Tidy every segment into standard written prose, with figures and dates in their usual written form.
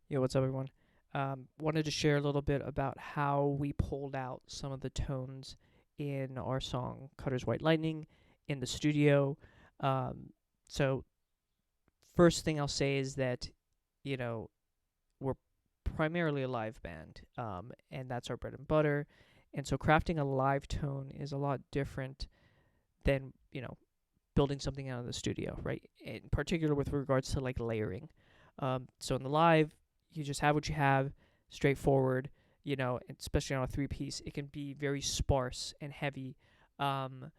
Yo, what's up, everyone? Wanted to share a little bit about how we pulled out some of the tones in our song Cutter's White Lightning in the studio. Um, so, first thing I'll say is that, you know, we're primarily a live band, and that's our bread and butter. And so, crafting a live tone is a lot different than, building something out of the studio, right? In particular, with regards to like layering. So in the live, you just have what you have, straightforward. Especially on a three piece, it can be very sparse and heavy. Um,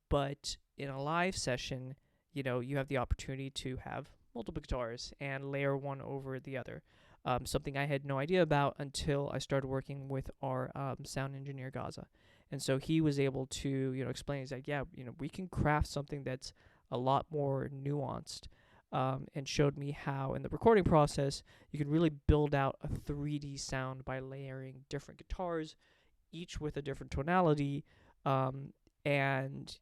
but in a live session, you have the opportunity to have multiple guitars and layer one over the other. Something I had no idea about until I started working with our sound engineer Gaza, and so he was able to explain. He's like, yeah, we can craft something that's a lot more nuanced, and showed me how in the recording process you can really build out a 3D sound by layering different guitars, each with a different tonality, and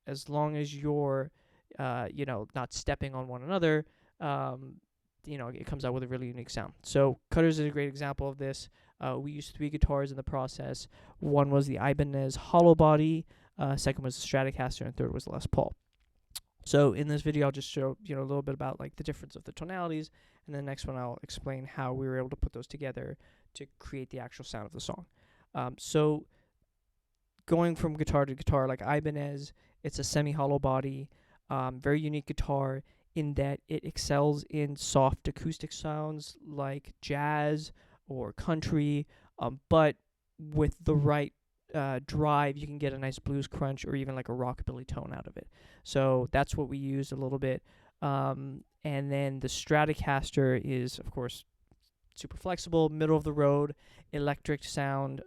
as long as you're not stepping on one another, um, it comes out with a really unique sound. So Cutters is a great example of this. We used three guitars in the process. One was the Ibanez Hollow Body, second was the Stratocaster, and third was the Les Paul. So in this video, I'll just show a little bit about like the difference of the tonalities, and then the next one I'll explain how we were able to put those together to create the actual sound of the song. So going from guitar to guitar, like Ibanez, it's a semi-hollow body, very unique guitar in that it excels in soft acoustic sounds like jazz or country, but with the right drive, you can get a nice blues crunch or even like a rockabilly tone out of it. So that's what we used a little bit. And then the Stratocaster is, of course, super flexible, middle of the road, electric sound.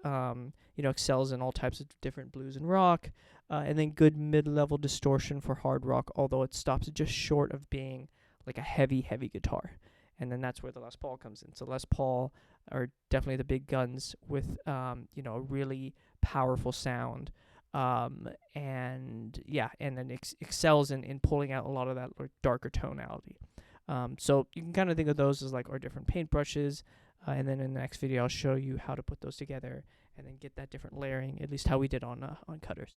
Excels in all types of different blues and rock, and then good mid-level distortion for hard rock. Although it stops just short of being like a heavy, heavy guitar. And then that's where the Les Paul comes in. So Les Paul are definitely the big guns with a really powerful sound. And then excels in pulling out a lot of that like darker tonality. So you can kind of think of those as like our different paintbrushes, and then in the next video I'll show you how to put those together and then get that different layering, at least how we did on Cutters.